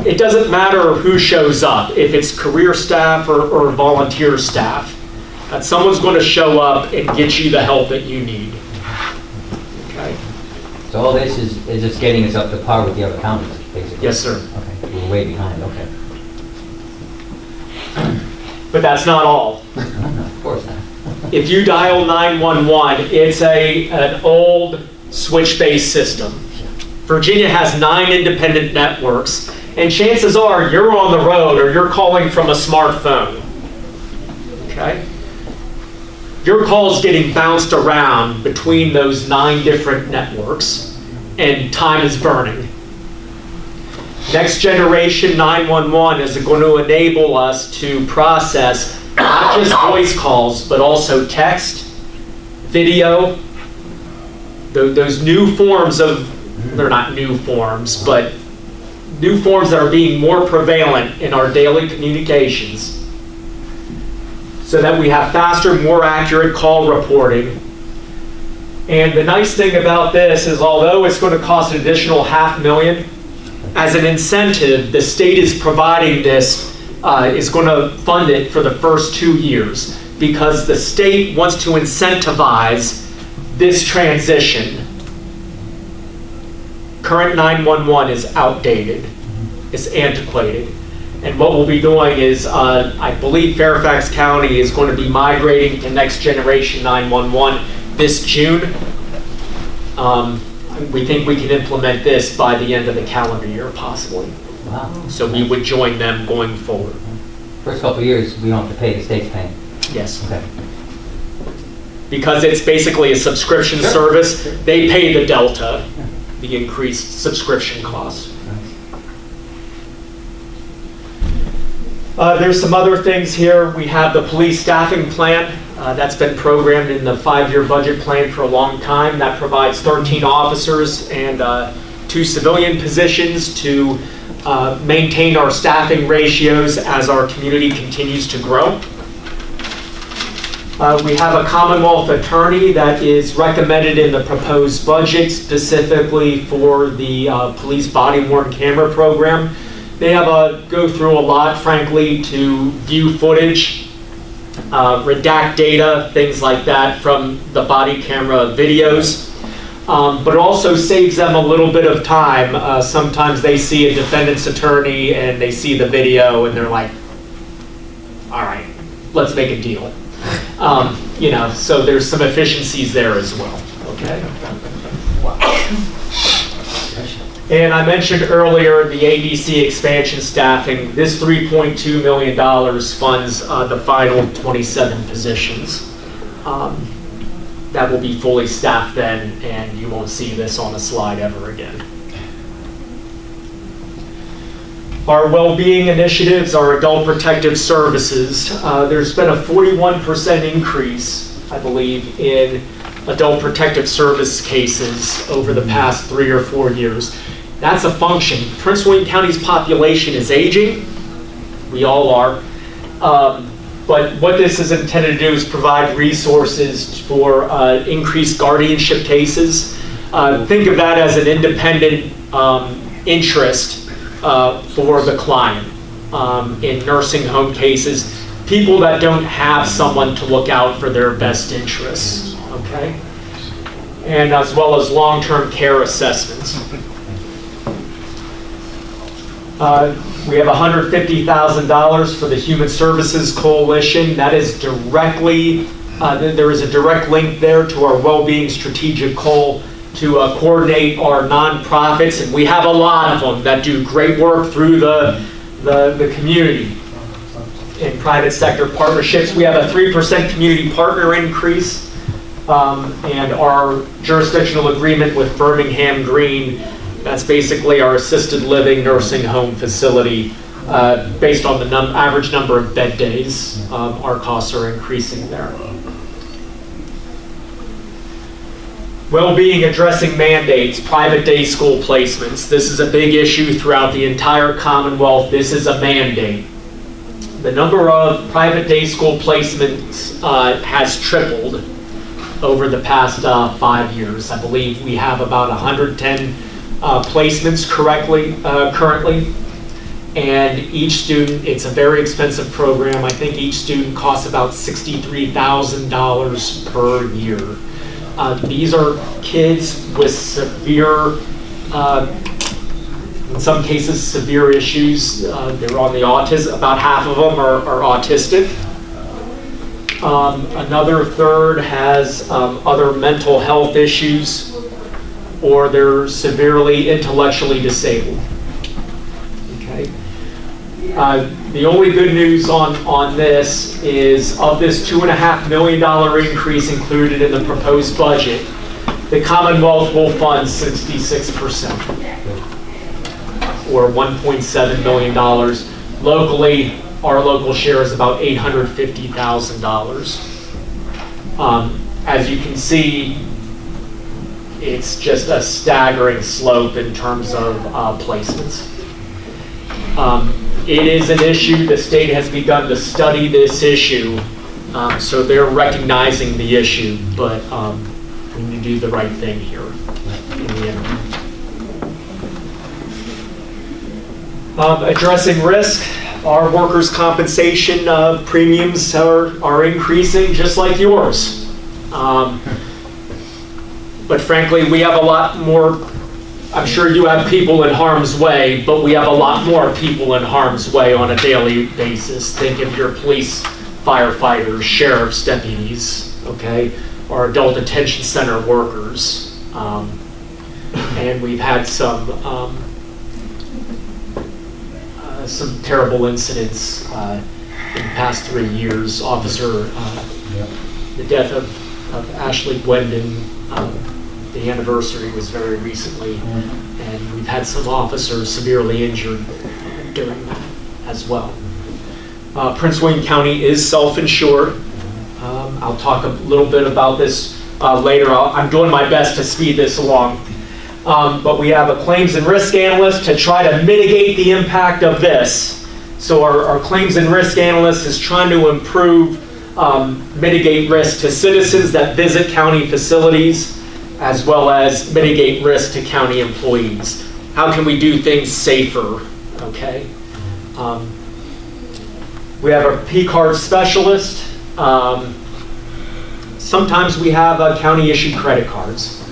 it doesn't matter who shows up, if it's career staff or volunteer staff, that someone's going to show up and get you the help that you need. Okay? So all this is just getting us up to par with the other counties, basically? Yes, sir. Okay, we're way behind, okay. But that's not all. No, of course not. If you dial 911, it's an old switch-based system. Virginia has 9 independent networks, and chances are you're on the road or you're calling from a smartphone. Okay? Your call's getting bounced around between those 9 different networks, and time is burning. Next generation 911 is going to enable us to process not just voice calls, but also text, video, those new forms of, they're not new forms, but new forms that are being more prevalent in our daily communications, so that we have faster, more accurate call reporting. And the nice thing about this is, although it's going to cost an additional $500,000, as an incentive, the state is providing this, is going to fund it for the first 2 years, because the state wants to incentivize this transition. Current 911 is outdated, it's antiquated. And what we'll be doing is, I believe Fairfax County is going to be migrating to next generation 911 this June. We think we can implement this by the end of the calendar year, possibly. Wow. So we would join them going forward. First couple of years, we don't have to pay, the state's paying. Yes. Okay. Because it's basically a subscription service, they pay the delta, the increased subscription cost. There's some other things here. We have the police staffing plan. That's been programmed in the 5-year budget plan for a long time. That provides 13 officers and 2 civilian positions to maintain our staffing ratios as our community continues to grow. We have a Commonwealth attorney that is recommended in the proposed budget specifically for the police body-worn camera program. They have go through a lot, frankly, to view footage, redact data, things like that from the body camera videos. But it also saves them a little bit of time. Sometimes they see a defendant's attorney and they see the video and they're like, all right, let's make a deal. You know, so there's some efficiencies there as well, okay? And I mentioned earlier the ADC expansion staffing. This $3.2 million funds the final 27 positions. That will be fully staffed then, and you won't see this on the slide ever again. Our well-being initiatives, our adult protective services, there's been a 41% increase, I believe, in adult protective service cases over the past 3 or 4 years. That's a function. Prince William County's population is aging. We all are. But what this is intended to do is provide resources for increased guardianship cases. Think of that as an independent interest for the client in nursing home cases, people that don't have someone to look out for their best interests, okay? And as well as long-term care assessments. We have $150,000 for the Human Services Coalition. That is directly, there is a direct link there to our well-being strategic goal to coordinate our nonprofits, and we have a lot of them that do great work through the community in private sector partnerships. We have a 3% community partner increase, and our jurisdictional agreement with Birmingham Green. That's basically our assisted living nursing home facility. Based on the average number of bed days, our costs are increasing there. Well-being addressing mandates, private day school placements. This is a big issue throughout the entire Commonwealth. This is a mandate. The number of private day school placements has tripled over the past 5 years. I believe we have about 110 placements currently, and each student, it's a very expensive program. I think each student costs about $63,000 per year. These are kids with severe, in some cases, severe issues. They're on the autism, about half of them are autistic. Another third has other mental health issues, or they're severely intellectually disabled. Okay. The only good news on this is of this $2.5 million increase included in the proposed budget, the Commonwealth will fund 66%, or $1.7 million. Locally, our local share is about $850,000. As you can see, it's just a staggering slope in terms of placements. It is an issue. The state has begun to study this issue, so they're recognizing the issue, but we need to do the right thing here in the interim. Addressing risk, our workers' compensation premiums are increasing just like yours. But frankly, we have a lot more. I'm sure you have people in harm's way, but we have a lot more people in harm's way on a daily basis. Think of your police, firefighters, sheriff's deputies, okay, or adult detention center workers. And we've had some terrible incidents in the past 3 years. The death of Ashley Gwendon, the anniversary was very recently, and we've had some officers severely injured during that as well. Prince William County is self-insured. I'll talk a little bit about this later. I'm doing my best to speed this along. But we have a claims and risk analyst to try to mitigate the impact of this. So our claims and risk analyst is trying to improve, mitigate risk to citizens that visit county facilities, as well as mitigate risk to county employees. How can we do things safer, okay? We have a P-card specialist. Sometimes we have county-issued credit cards,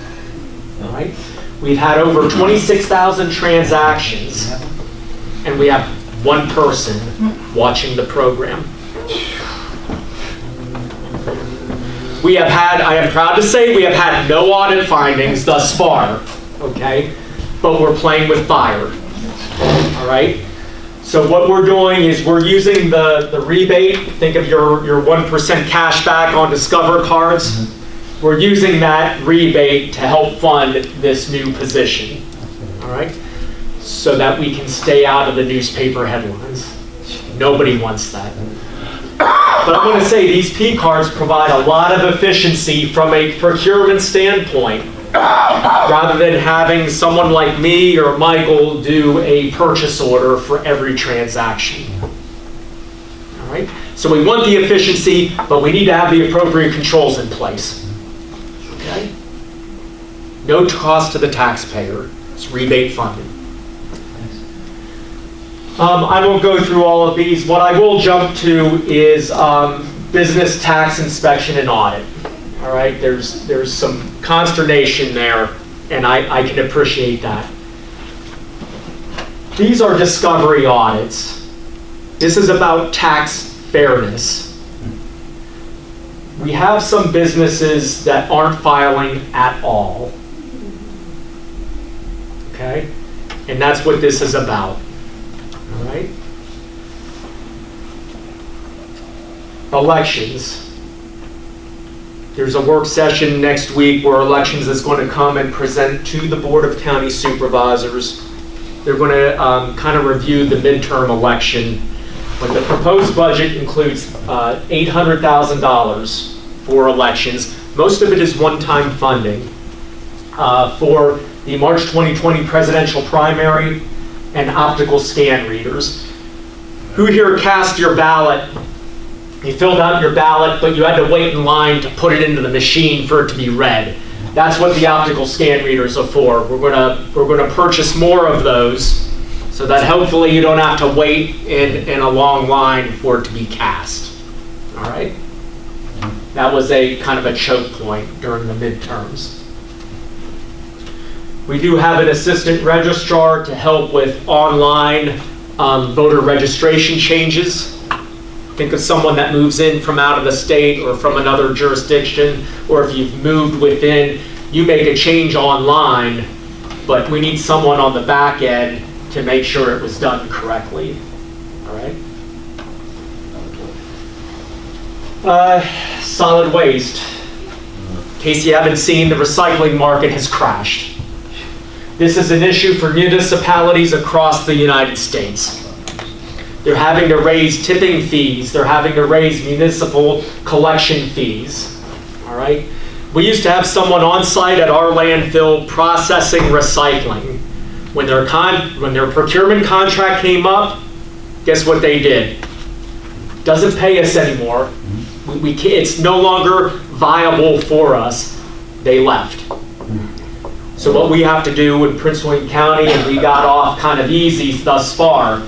all right? We've had over 26,000 transactions, and we have one person watching the program. We have had, I am proud to say, we have had no audit findings thus far, okay? But we're playing with fire, all right? So what we're doing is we're using the rebate. Think of your 1% cash back on Discover cards. We're using that rebate to help fund this new position, all right? So that we can stay out of the newspaper headlines. Nobody wants that. But I'm going to say these P cards provide a lot of efficiency from a procurement standpoint, rather than having someone like me or Michael do a purchase order for every transaction. All right? So we want the efficiency, but we need to have the appropriate controls in place. Okay? No cost to the taxpayer. It's rebate funded. I won't go through all of these. What I will jump to is business tax inspection and audit. All right, there's some consternation there, and I can appreciate that. These are discovery audits. This is about tax fairness. We have some businesses that aren't filing at all. Okay? And that's what this is about. All right? Elections. There's a work session next week where elections is going to come and present to the Board of County Supervisors. They're going to kind of review the midterm election. But the proposed budget includes $800,000 for elections. Most of it is one-time funding for the March 2020 presidential primary and optical scan readers. Who here cast your ballot? You filled out your ballot, but you had to wait in line to put it into the machine for it to be read. That's what the optical scan readers are for. We're gonna purchase more of those so that hopefully you don't have to wait in a long line for it to be cast. All right? That was a kind of a choke point during the midterms. We do have an assistant registrar to help with online voter registration changes. Think of someone that moves in from out of the state or from another jurisdiction, or if you've moved within, you make a change online, but we need someone on the back end to make sure it was done correctly. All right? Solid waste. In case you haven't seen, the recycling market has crashed. This is an issue for municipalities across the United States. They're having to raise tipping fees. They're having to raise municipal collection fees. All right? We used to have someone on site at our landfill processing recycling. When their procurement contract came up, guess what they did? Doesn't pay us anymore. We can't, it's no longer viable for us. They left. So what we have to do in Prince William County, and we got off kind of easy thus far,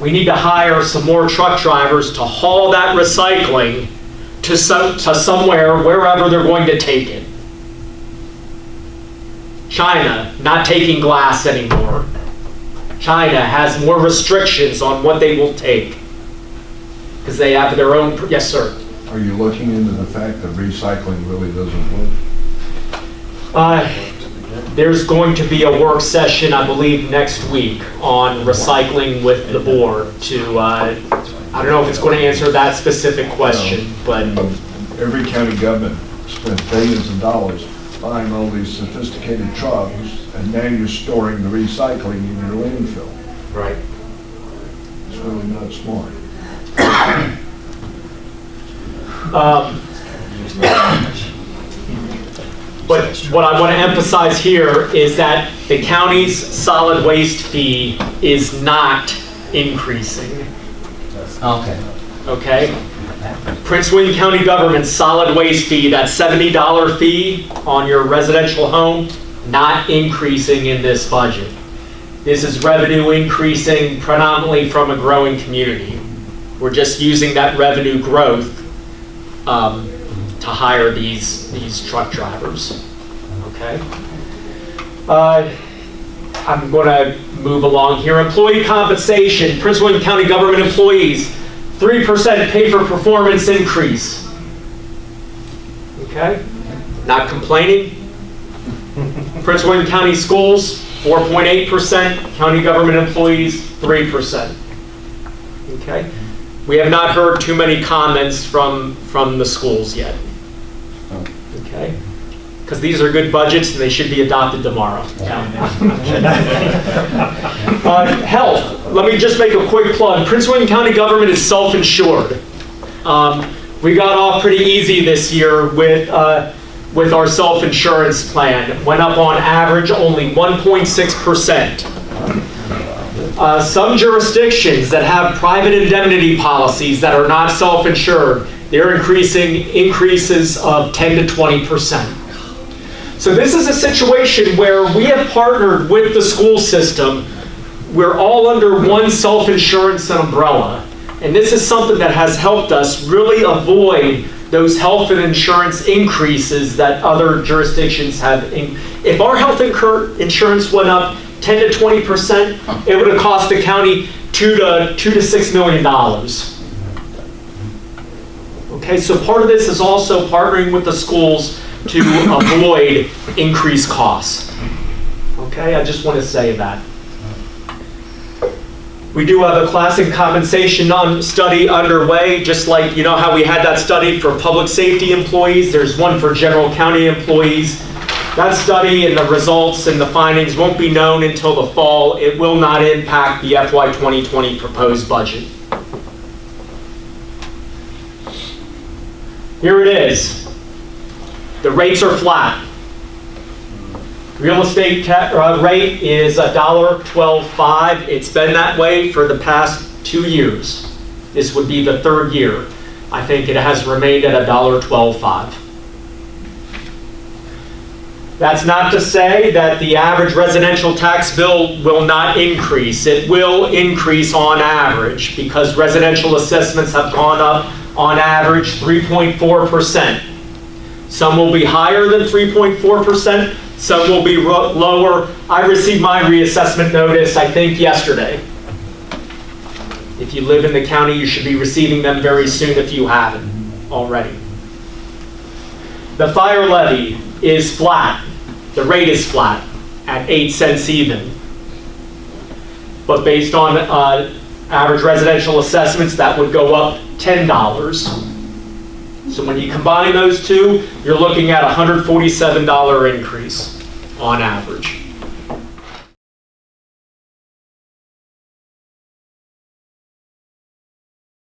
we need to hire some more truck drivers to haul that recycling to somewhere, wherever they're going to take it. China, not taking glass anymore. China has more restrictions on what they will take because they have their own, yes sir. Are you looking into the fact that recycling really doesn't work? There's going to be a work session, I believe, next week on recycling with the board to, I don't know if it's going to answer that specific question, but... Every county government spent billions of dollars buying all these sophisticated trucks, and now you're storing the recycling in your landfill. Right. It's really not smart. But what I want to emphasize here is that the county's solid waste fee is not increasing, Okay. okay? Prince William County government's solid waste fee, that $70 fee on your residential home, not increasing in this budget. This is revenue increasing predominantly from a growing community. We're just using that revenue growth to hire these truck drivers, okay? I'm going to move along here. Employee compensation, Prince William County government employees, 3% pay for performance increase. Okay? Not complaining. Prince William County schools, 4.8%. County government employees, 3%. Okay? We have not heard too many comments from the schools yet. Okay? Because these are good budgets and they should be adopted tomorrow. Health, let me just make a quick plug. Prince William County government is self-insured. We got off pretty easy this year with our self-insurance plan. Went up on average only 1.6%. Some jurisdictions that have private indemnity policies that are not self-insured, they're increases of 10 to 20%. So this is a situation where we have partnered with the school system. We're all under one self-insurance umbrella. And this is something that has helped us really avoid those health and insurance increases that other jurisdictions have. If our health insurance went up 10 to 20%, it would have cost the county $2 to $6 million. Okay, so part of this is also partnering with the schools to avoid increased costs. Okay, I just want to say that. We do have a class and compensation study underway, just like, you know how we had that study for public safety employees, there's one for general county employees. That study and the results and the findings won't be known until the fall. It will not impact the FY 2020 proposed budget. Here it is. The rates are flat. Real estate rate is $1.12.5. It's been that way for the past 2 years. This would be the third year. I think it has remained at $1.12.5. That's not to say that the average residential tax bill will not increase. It will increase on average because residential assessments have gone up on average 3.4%. Some will be higher than 3.4%. Some will be lower. I received my reassessment notice, I think, yesterday. If you live in the county, you should be receiving them very soon if you haven't already. The fire levy is flat. The rate is flat at 8 cents even. But based on average residential assessments, that would go up $10. So when you combine those two, you're looking at a $147 increase on average.